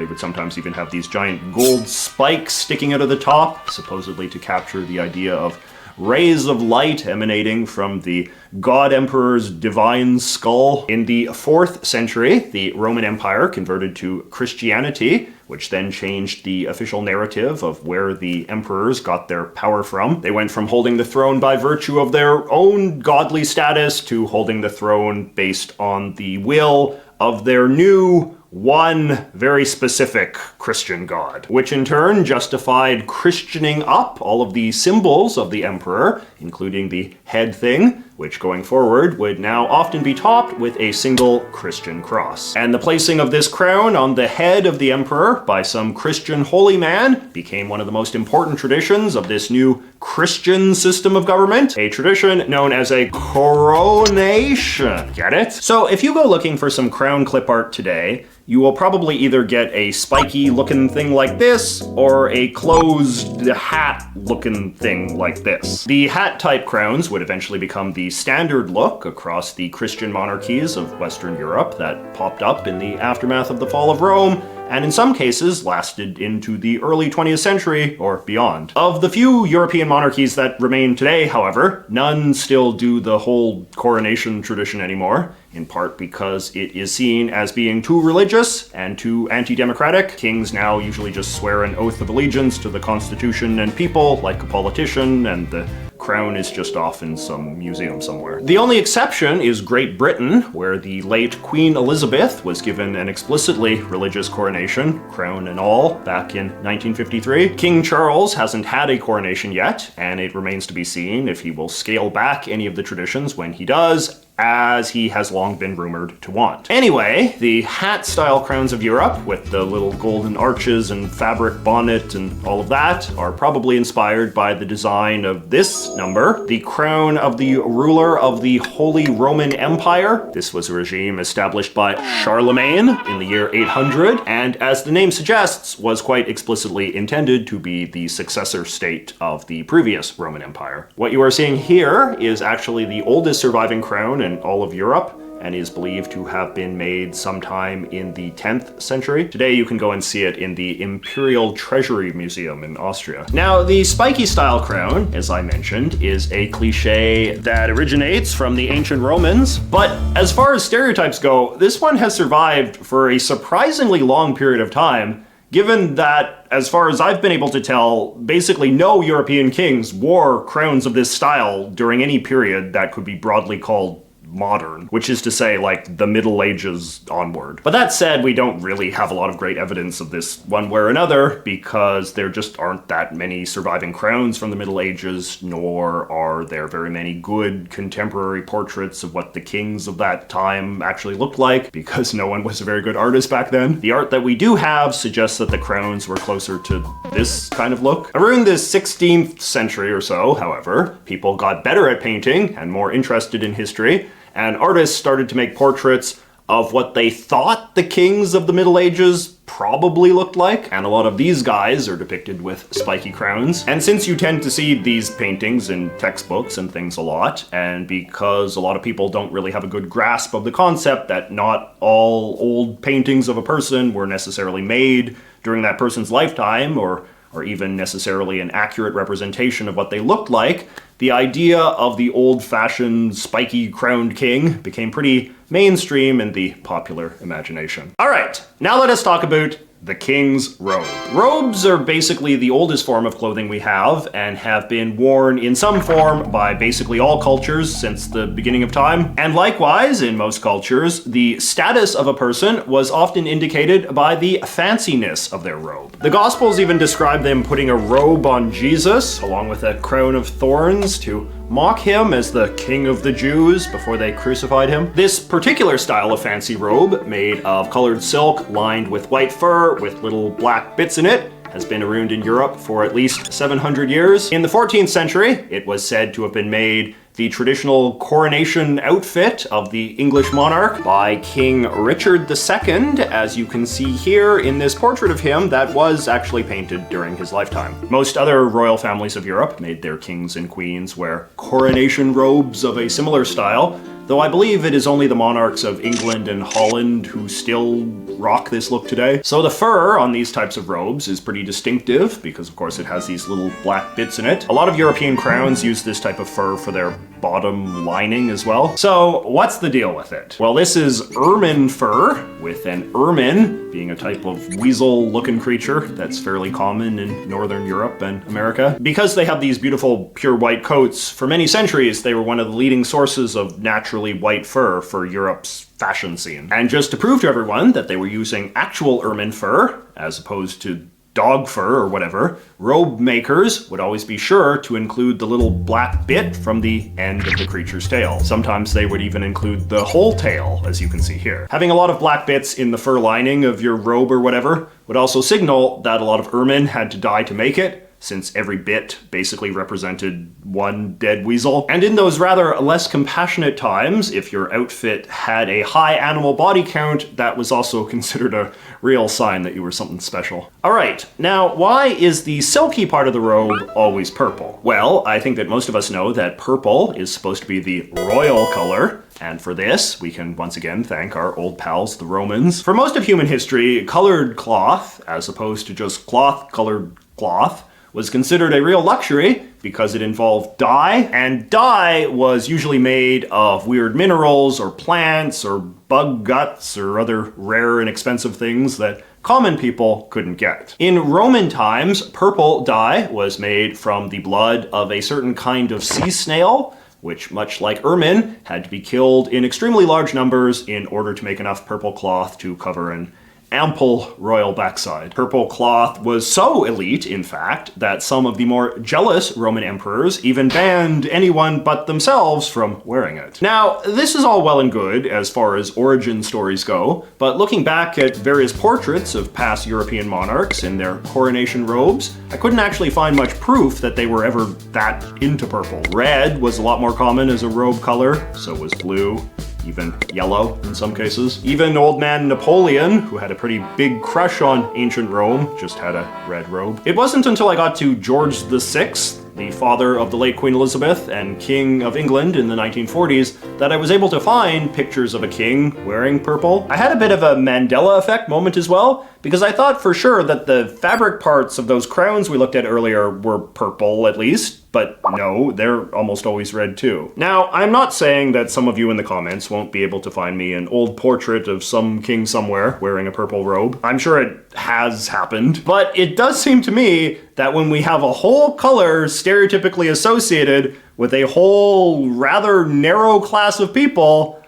they would sometimes even have these giant gold spikes sticking out of the top, supposedly to capture the idea of rays of light emanating from the God Emperor's divine skull. In the 4th century, the Roman Empire converted to Christianity, which then changed the official narrative of where the emperors got their power from. They went from holding the throne by virtue of their own godly status to holding the throne based on the will of their new one very specific Christian god, which in turn justified Christianing up all of the symbols of the emperor, including the head thing, which going forward would now often be topped with a single Christian cross. And the placing of this crown on the head of the emperor by some Christian holy man became one of the most important traditions of this new Christian system of government, a tradition known as a coronation. Get it? So if you go looking for some crown clip art today, you will probably either get a spiky looking thing like this or a closed hat looking thing like this. The hat type crowns would eventually become the standard look across the Christian monarchies of Western Europe that popped up in the aftermath of the fall of Rome, and in some cases lasted into the early 20th century or beyond. Of the few European monarchies that remain today, however, none still do the whole coronation tradition anymore, in part because it is seen as being too religious and too anti-democratic. Kings now usually just swear an oath of allegiance to the Constitution and people like a politician, and the crown is just off in some museum somewhere. The only exception is Great Britain, where the late Queen Elizabeth was given an explicitly religious coronation, crown and all, back in 1953. King Charles hasn't had a coronation yet, and it remains to be seen if he will scale back any of the traditions when he does, as he has long been rumored to want. Anyway, the hat-style crowns of Europe, with the little golden arches and fabric bonnet and all of that, are probably inspired by the design of this number, the crown of the ruler of the Holy Roman Empire. This was a regime established by Charlemagne in the year 800, and as the name suggests, was quite explicitly intended to be the successor state of the previous Roman Empire. What you are seeing here is actually the oldest surviving crown in all of Europe, and is believed to have been made sometime in the 10th century. Today you can go and see it in the Imperial Treasury Museum in Austria. Now, the spiky style crown, as I mentioned, is a cliche that originates from the ancient Romans, but as far as stereotypes go, this one has survived for a surprisingly long period of time, given that, as far as I've been able to tell, basically no European kings wore crowns of this style during any period that could be broadly called modern, which is to say, like, the Middle Ages onward. But that said, we don't really have a lot of great evidence of this one way or another, because there just aren't that many surviving crowns from the Middle Ages, nor are there very many good contemporary portraits of what the kings of that time actually looked like, because no one was a very good artist back then. The art that we do have suggests that the crowns were closer to this kind of look. Around the 16th century or so, however, people got better at painting and more interested in history, and artists started to make portraits of what they thought the kings of the Middle Ages probably looked like, and a lot of these guys are depicted with spiky crowns. And since you tend to see these paintings in textbooks and things a lot, and because a lot of people don't really have a good grasp of the concept that not all old paintings of a person were necessarily made during that person's lifetime, or even necessarily an accurate representation of what they looked like, the idea of the old-fashioned spiky-crowned king became pretty mainstream in the popular imagination. Alright, now let us talk about the king's robe. Robes are basically the oldest form of clothing we have, and have been worn in some form by basically all cultures since the beginning of time. And likewise, in most cultures, the status of a person was often indicated by the fanciness of their robe. The Gospels even describe them putting a robe on Jesus, along with a crown of thorns, to mock him as the King of the Jews before they crucified him. This particular style of fancy robe, made of colored silk lined with white fur with little black bits in it, has been around in Europe for at least 700 years. In the 14th century, it was said to have been made the traditional coronation outfit of the English monarch by King Richard II, as you can see here in this portrait of him that was actually painted during his lifetime. Most other royal families of Europe made their kings and queens wear coronation robes of a similar style, though I believe it is only the monarchs of England and Holland who still rock this look today. So the fur on these types of robes is pretty distinctive because of course it has these little black bits in it. A lot of European crowns use this type of fur for their bottom lining as well. So what's the deal with it? Well, this is ermine fur, with an ermine being a type of weasel-looking creature that's fairly common in Northern Europe and America. Because they have these beautiful pure white coats, for many centuries they were one of the leading sources of naturally white fur for Europe's fashion scene. And just to prove to everyone that they were using actual ermine fur, as opposed to dog fur or whatever, robe makers would always be sure to include the little black bit from the end of the creature's tail. Sometimes they would even include the whole tail, as you can see here. Having a lot of black bits in the fur lining of your robe or whatever would also signal that a lot of ermine had to die to make it, since every bit basically represented one dead weasel. And in those rather less compassionate times, if your outfit had a high animal body count, that was also considered a real sign that you were something special. Alright, now why is the silky part of the robe always purple? Well, I think that most of us know that purple is supposed to be the royal color, and for this, we can once again thank our old pals, the Romans. For most of human history, colored cloth, as opposed to just cloth-colored cloth, was considered a real luxury because it involved dye, and dye was usually made of weird minerals or plants or bug guts or other rare and expensive things that common people couldn't get. In Roman times, purple dye was made from the blood of a certain kind of sea snail, which, much like ermine, had to be killed in extremely large numbers in order to make enough purple cloth to cover an ample royal backside. Purple cloth was so elite, in fact, that some of the more jealous Roman emperors even banned anyone but themselves from wearing it. Now, this is all well and good as far as origin stories go, but looking back at various portraits of past European monarchs in their coronation robes, I couldn't actually find much proof that they were ever that into purple. Red was a lot more common as a robe color, so was blue, even yellow in some cases. Even old man Napoleon, who had a pretty big crush on ancient Rome, just had a red robe. It wasn't until I got to George VI, the father of the late Queen Elizabeth and King of England in the 1940s, that I was able to find pictures of a king wearing purple. I had a bit of a Mandela effect moment as well, because I thought for sure that the fabric parts of those crowns we looked at earlier were purple at least, but no, they're almost always red too. Now, I'm not saying that some of you in the comments won't be able to find me an old portrait of some king somewhere wearing a purple robe. I'm sure it has happened, but it does seem to me that when we have a whole color stereotypically associated with a whole rather narrow class of people,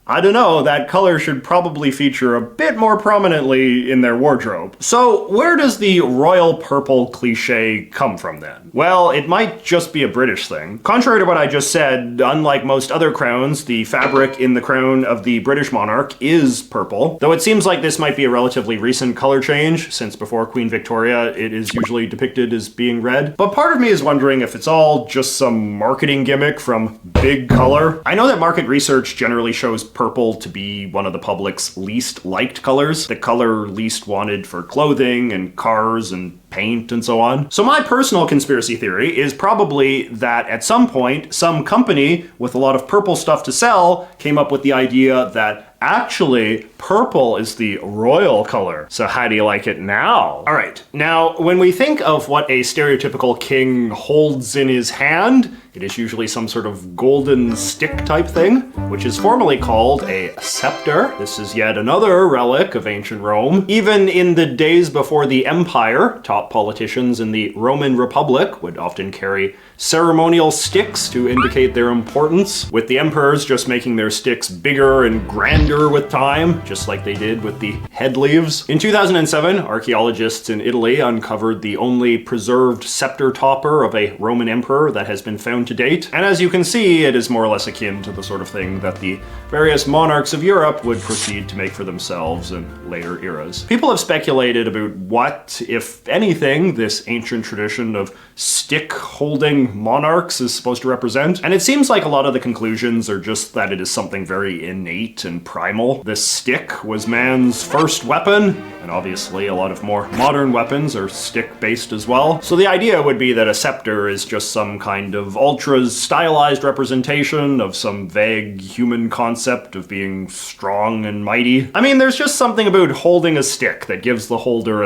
I don't know, that color should probably feature a bit more prominently in their wardrobe. So where does the royal purple cliche come from then? Well, it might just be a British thing. Contrary to what I just said, unlike most other crowns, the fabric in the crown of the British monarch is purple, though it seems like this might be a relatively recent color change, since before Queen Victoria it is usually depicted as being red. But part of me is wondering if it's all just some marketing gimmick from big color. I know that market research generally shows purple to be one of the public's least liked colors, the color least wanted for clothing and cars and paint and so on. So my personal conspiracy theory is probably that at some point, some company with a lot of purple stuff to sell came up with the idea that actually, purple is the royal color. So how do you like it now? All right, now when we think of what a stereotypical king holds in his hand, it is usually some sort of golden stick type thing, which is formally called a scepter. This is yet another relic of ancient Rome. Even in the days before the empire, top politicians in the Roman Republic would often carry ceremonial sticks to indicate their importance, with the emperors just making their sticks bigger and grander with time, just like they did with the head leaves. In 2007, archaeologists in Italy uncovered the only preserved scepter topper of a Roman emperor that has been found to date, and as you can see, it is more or less akin to the sort of thing that the various monarchs of Europe would proceed to make for themselves in later eras. People have speculated about what, if anything, this ancient tradition of stick-holding monarchs is supposed to represent, and it seems like a lot of the conclusions are just that it is something very innate and primal. The stick was man's first weapon, and obviously a lot of more modern weapons are stick-based as well. So the idea would be that a scepter is just some kind of ultra's stylized representation of some vague human concept of being strong and mighty. I mean, there's just something about holding a stick that gives the holder